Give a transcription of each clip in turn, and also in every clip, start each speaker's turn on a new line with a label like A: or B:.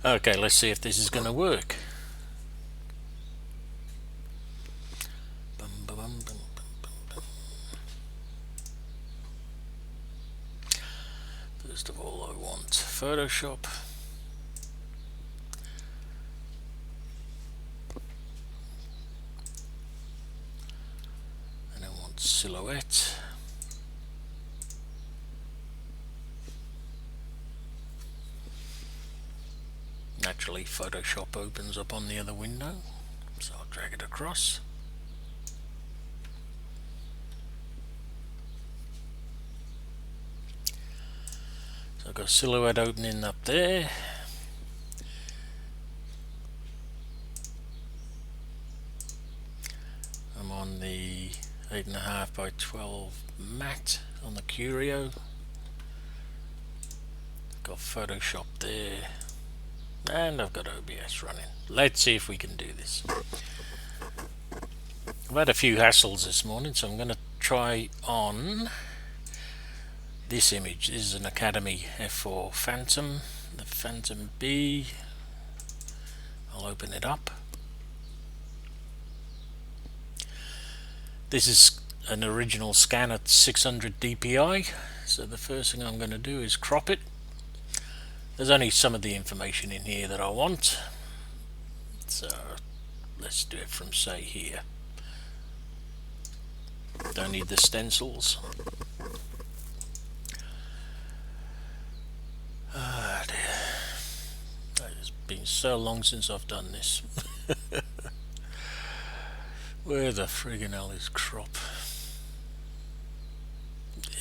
A: Okay, let's see if this is going to work. Bum, bum, bum, bum, bum, bum. First of all, I want Photoshop. And I want silhouette. Naturally, Photoshop opens up on the other window, so I'll drag it across. So I've got silhouette opening up there. I'm on the 8.5 by 12 matte on the Curio. Got Photoshop there, and I've got OBS running. Let's see if we can do this. I've had a few hassles this morning, so I'm going to try on this image. This is an Academy F4 Phantom, the Phantom B. I'll open it up. This is an original scan at 600 dpi, so the first thing I'm going to do is crop it. There's only some of the information in here that I want, so let's do it from, say, here. Don't need the stencils. Ah, dear. It's been so long since I've done this. Where the friggin' hell is crop?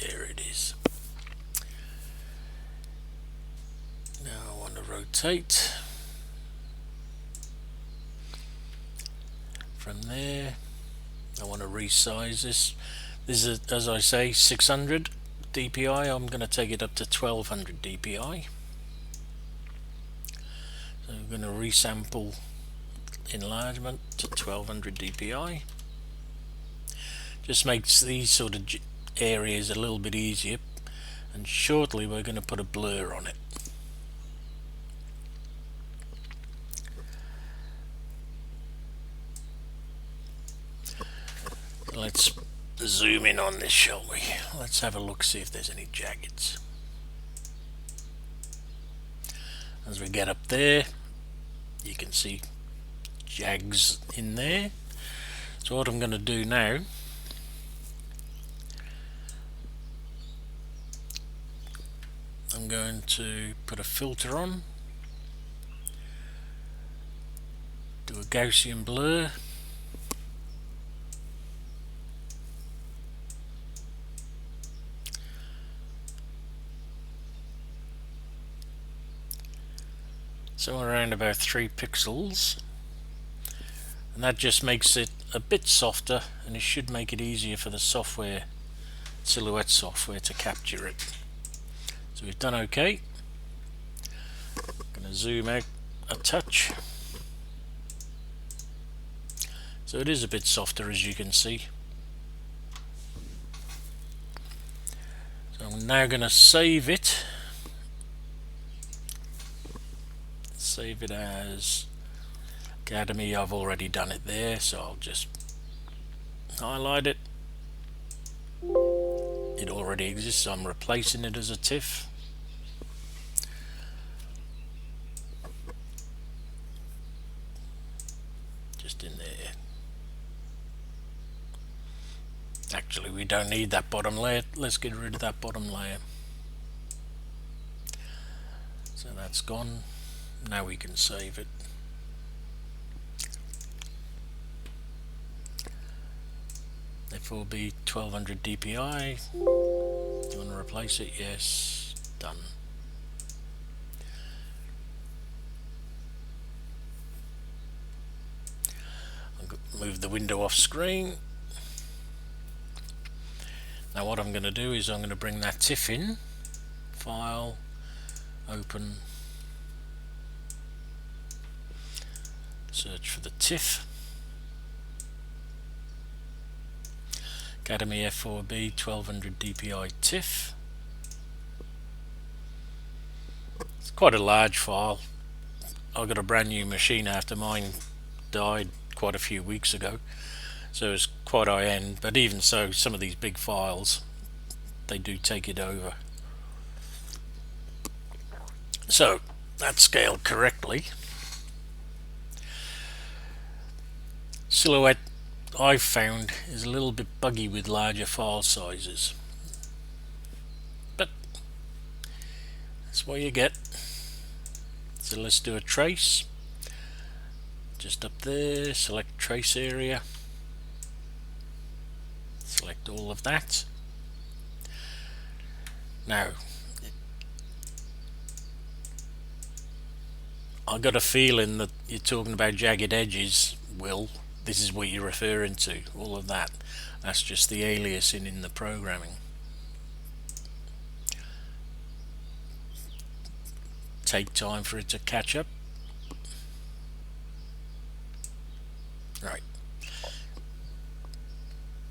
A: There it is. Now I want to rotate. From there, I want to resize this. This is, as I say, 600 dpi. I'm going to take it up to 1200 dpi. So I'm going to resample enlargement to 1200 dpi. Just makes these sort of areas a little bit easier, and shortly we're going to put a blur on it. Let's zoom in on this, shall we? Let's have a look, see if there's any jaggeds. As we get up there, you can see jags in there. So what I'm going to do now, I'm going to put a filter on, do a Gaussian blur, somewhere around about 3 pixels, and that just makes it a bit softer, and it should make it easier for the software, Silhouette software, to capture it. So we've done okay. I'm going to zoom out a touch. So it is a bit softer, as you can see. So I'm now going to save it. Save it as Academy. I've already done it there, so I'll just highlight it. It already exists, so I'm replacing it as a TIFF. Just in there. Actually, we don't need that bottom layer. Let's get rid of that bottom layer. So that's gone. Now we can save it. It will be 1200 dpi. Do you want to replace it? Yes. Done. I'll move the window off screen. Now what I'm going to do is I'm going to bring that TIFF in. File, open, search for the TIFF. Academy F4B 1200 dpi TIFF. It's quite a large file. I got a brand new machine after mine died quite a few weeks ago, so it's quite high end, but even so, some of these big files, they do take it over. So that's scaled correctly. Silhouette, I've found, is a little bit buggy with larger file sizes, but that's what you get. So let's do a trace. Just up there, select trace area, select all of that. Now, I got a feeling that you're talking about jagged edges, Will. This is what you're referring to, all of that. That's just the aliasing in the programming. Take time for it to catch up. Right.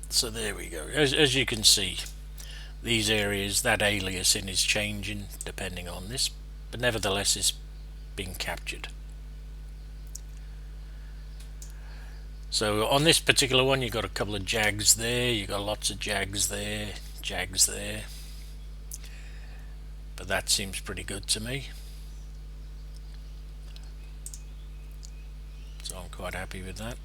A: So there we go. As you can see, these areas, that aliasing is changing depending on this, but nevertheless it's being captured. So on this particular one, you've got a couple of jags there, you've got lots of jags there, but that seems pretty good to me. So I'm quite happy with that.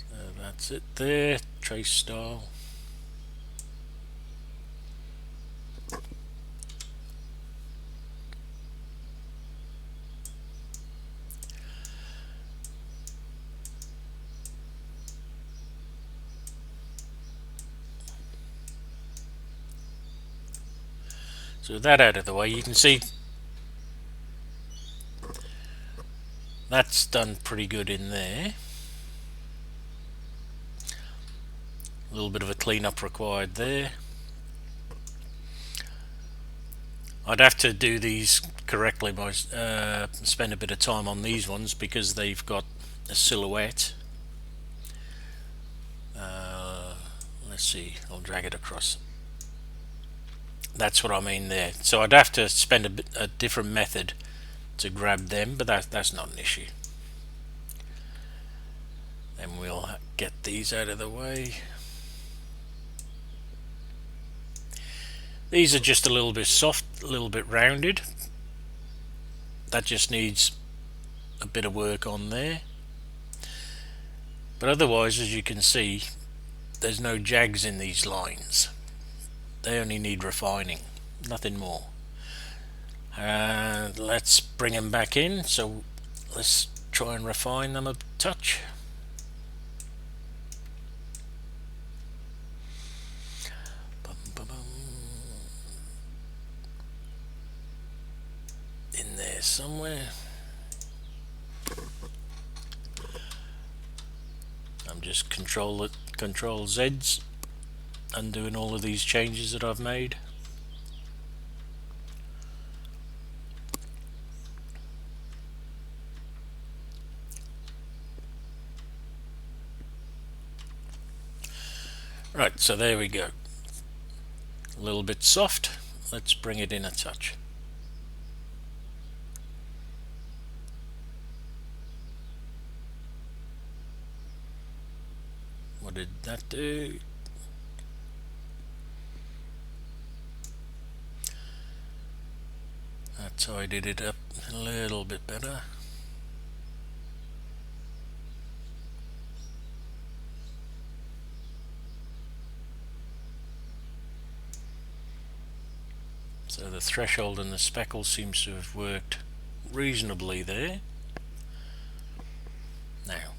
A: So that's it there, trace style. So with that out of the way, you can see that's done pretty good in there. A little bit of a cleanup required there. I'd have to do these correctly by spend a bit of time on these ones because they've got a silhouette. Let's see, I'll drag it across. That's what I mean there. So I'd have to spend a different method to grab them, but that's not an issue. Then we'll get these out of the way. These are just a little bit soft, a little bit rounded. That just needs a bit of work on there. But otherwise, as you can see, there's no jags in these lines. They only need refining, nothing more. Let's bring them back in, so let's try and refine them a touch. In there somewhere. I'm just control Z's, undoing all of these changes that I've made. Right, so there we go. A little bit soft. Let's bring it in a touch. What did that do? That tidied it up a little bit better. So the threshold and the speckle seems to have worked reasonably there. Now,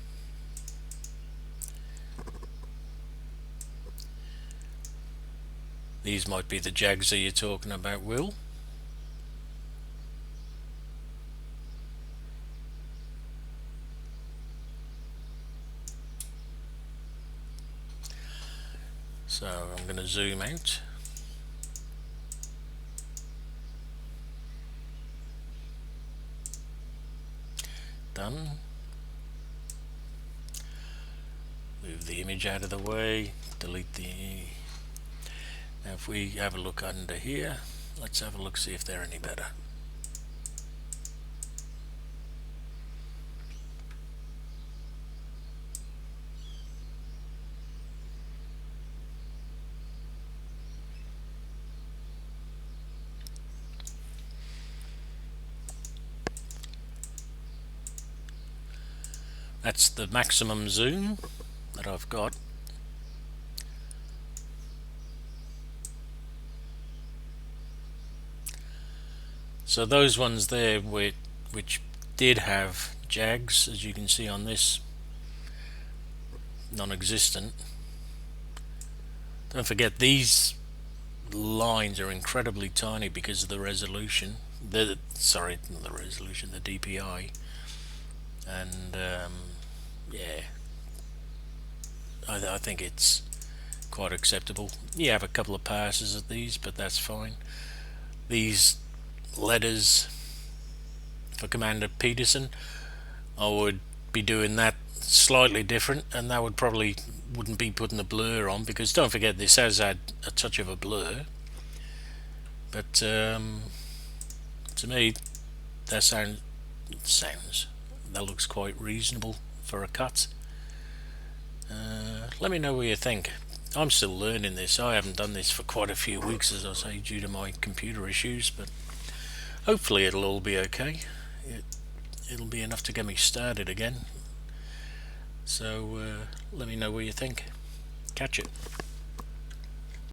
A: these might be the jags that you're talking about, Will. So I'm going to zoom out. Done. Move the image out of the way, delete the Now if we have a look under here, let's have a look, see if they're any better. That's the maximum zoom that I've got. So those ones there which did have jags, as you can see on this, non-existent. Don't forget these lines are incredibly tiny because of the resolution. Sorry, not the resolution, the DPI. And yeah, I think it's quite acceptable. You have a couple of passes at these, but that's fine. These letters for Commander Peterson, I would be doing that slightly different, and that wouldn't be putting a blur on, because don't forget this has had a touch of a blur, but to me that sounds that looks quite reasonable for a cut. Let me know what you think. I'm still learning this. I haven't done this for quite a few weeks, as I say, due to my computer issues, but hopefully it'll all be okay. It'll be enough to get me started again. So let me know what you think. Catch it.